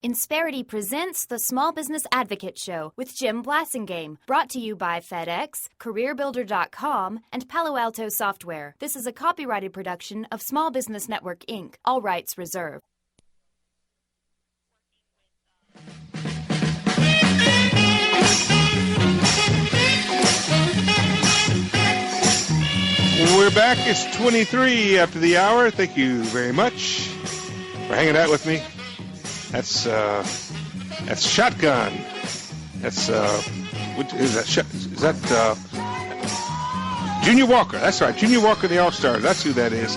Insperity presents the Small Business Advocate Show with Jim Blasingame, brought to you by FedEx, CareerBuilder.com, and Palo Alto Software. This is a copyrighted production of Small Business Network, Inc., all rights reserved. We're back. It's 23 after the hour. Thank you very much for hanging out with me. That's Shotgun. That's what is that? Is that Junior Walker? That's right, Junior Walker, the All-Star. That's who that is.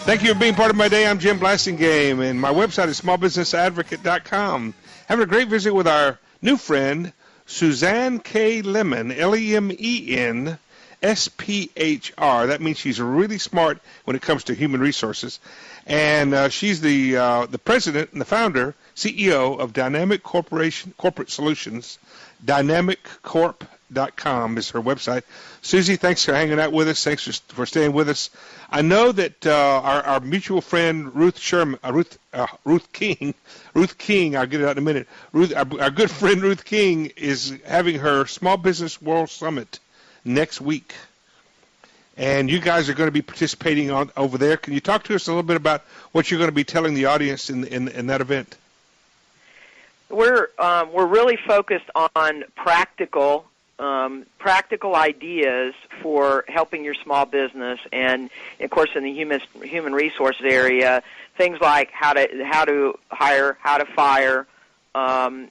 Thank you for being part of my day. I'm Jim Blasingame, and my website is smallbusinessadvocate.com. Having a great visit with our new friend, Suzi Lemen, Lemen. SPHR. That means she's really smart when it comes to human resources. And she's the president and the founder, CEO of Dynamic Corporate Solutions. DynamicCorp.com is her website. Suzi, thanks for hanging out with us. Thanks for staying with us. I know that our mutual friend Ruth King, I'll get it out in a minute. Our good friend Ruth King is having her Small Business World Summit next week, and you guys are going to be participating over there. Can you talk to us a little bit about what you're going to be telling the audience in that event? We're really focused on practical ideas for helping your small business, and of course in the human resources area, things like how to hire, how to fire, and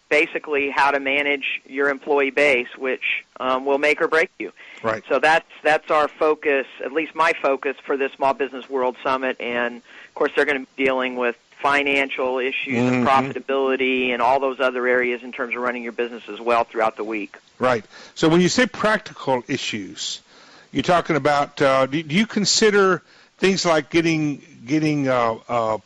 basically how to manage your employee base, which will make or break you. Right. So that's our focus, at least my focus for this Small Business World Summit. And, of course, they're going to be dealing with financial issues and profitability and all those other areas in terms of running your business as well throughout the week. Right. So when you say practical issues, you're talking about, do you consider things like getting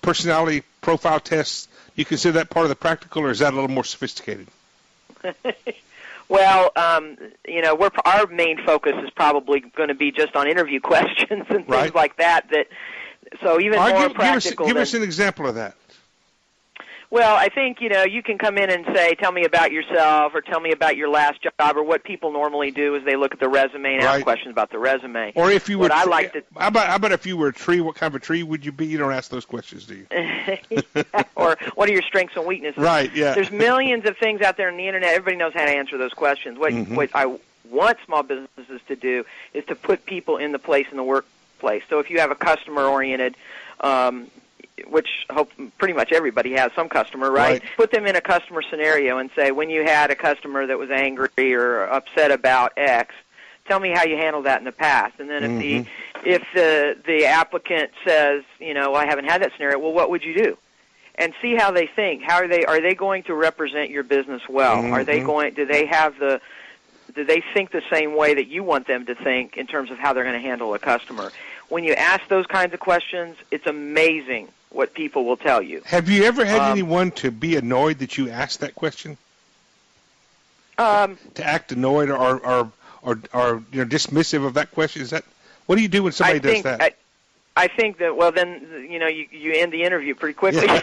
personality profile tests? You consider that part of the practical, or is that a little more sophisticated? Well, our main focus is probably going to be just on interview questions and things like that. So even more practical. Give us an example of that. Well, I think, you can come in and say, tell me about yourself, or tell me about your last job, or what people normally do is they look at the resume and ask questions about the resume. Or if you were, how about if you were a tree, what kind of a tree would you be? You don't ask those questions, do you? Or what are your strengths and weaknesses? Right, yeah. There's millions of things out there on the Internet. Everybody knows how to answer those questions. What I want small businesses to do is to put people in the place in the workplace. So if you have a customer-oriented which pretty much everybody has some customer, right? Put them in a customer scenario and say, when you had a customer that was angry or upset about X, tell me how you handled that in the past. And then if the applicant says, I haven't had that scenario, well, what would you do? And see how they think. How are they going to represent your business well? Are they going? Do they think the same way that you want them to think in terms of how they're going to handle a customer? When you ask those kinds of questions, it's amazing what people will tell you. Have you ever had anyone to be annoyed that you asked that question? To act annoyed or dismissive of that question? Is that what do you do when somebody does that? I think that then you end the interview pretty quickly. Yeah.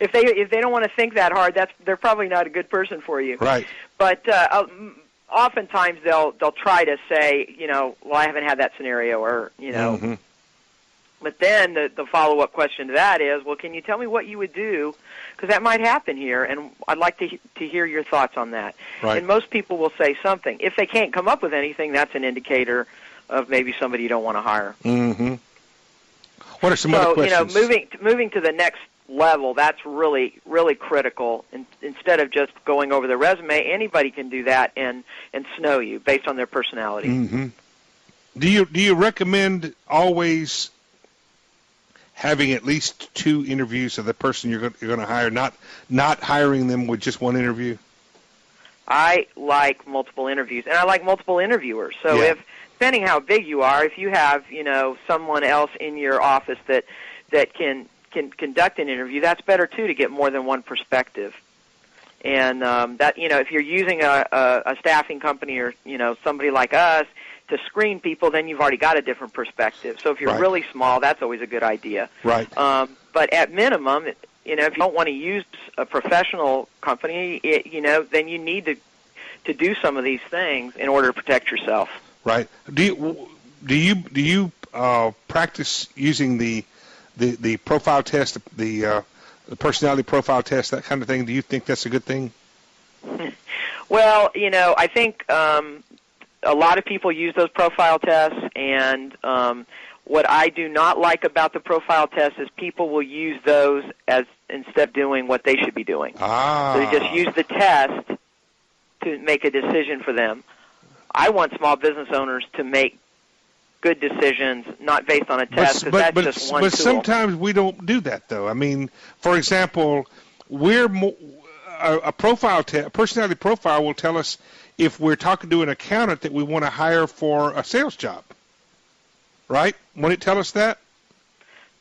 If they don't want to think that hard, they're probably not a good person for you. Right. But oftentimes they'll try to say, well, I haven't had that scenario, or But then the follow-up question to that is, well, can you tell me what you would do? Because that might happen here, and I'd like to hear your thoughts on that. Right. And most people will say something. If they can't come up with anything, that's an indicator of maybe somebody you don't want to hire. What are some other questions? Moving to the next level, that's really, really critical. And instead of just going over the resume, anybody can do that and snow you based on their personality. Do you recommend always having at least 2 interviews of the person you're going to hire, not hiring them with just one interview? I like multiple interviews, and I like multiple interviewers. So if, depending how big you are, if you have someone else in your office that can conduct an interview, that's better too, to get more than one perspective. And that if you're using a staffing company or somebody like us screen people, then you've already got a different perspective. So if you're Right. really small, that's always a good idea. Right. But at minimum, if you don't want to use a professional company, then you need to do some of these things in order to protect yourself. Right. Do you practice using the profile test, the personality profile test, that kind of thing? Do you think that's a good thing? Well, I think a lot of people use those profile tests, and what I do not like about the profile test is people will use those as instead of doing what they should be doing. So they just use the test to make a decision for them. I want small business owners to make good decisions, not based on a test, because that's just one tool. But sometimes we don't do that, though. I mean, for example, a profile test, a personality profile will tell us if we're talking to an accountant that we want to hire for a sales job, right? Won't it tell us that?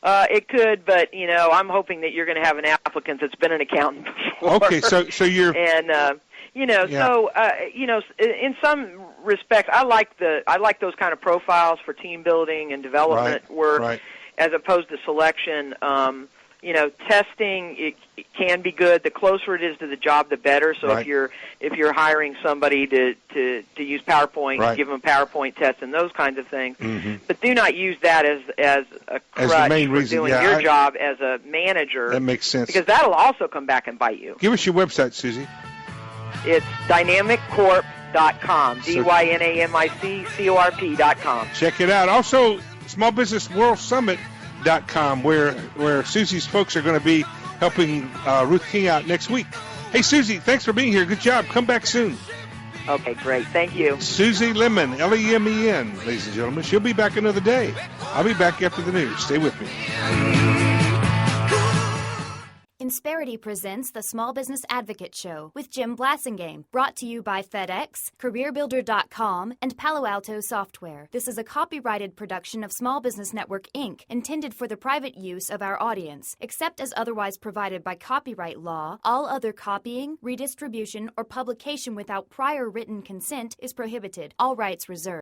It could, but I'm hoping that you're going to have an applicant that's been an accountant before. Okay, so you're and in some respects, I like those kind of profiles for team building and development work, as opposed to selection. Testing it can be good. The closer it is to the job, the better. So if you're hiring somebody to use PowerPoint, give them a PowerPoint test and those kinds of things. Mm-hmm. But do not use that as a crutch for doing your job as a manager. That makes sense. Because that'll also come back and bite you. Give us your website, Susie. It's dynamiccorp.com. DYNAMICCORP.com. Check it out. Also, Small Business World Summit.com, where Susie's folks are going to be helping Ruth King out next week. Hey, Susie, thanks for being here. Good job. Come back soon. Okay, great. Thank you. Suzi Lemen, Lemen, ladies and gentlemen. She'll be back another day. I'll be back after the news. Stay with me. Insperity presents the Small Business Advocate Show with Jim Blasingame, brought to you by FedEx, CareerBuilder.com, and Palo Alto Software. This is a copyrighted production of Small Business Network, Inc., intended for the private use of our audience. Except as otherwise provided by copyright law, all other copying, redistribution, or publication without prior written consent is prohibited. All rights reserved.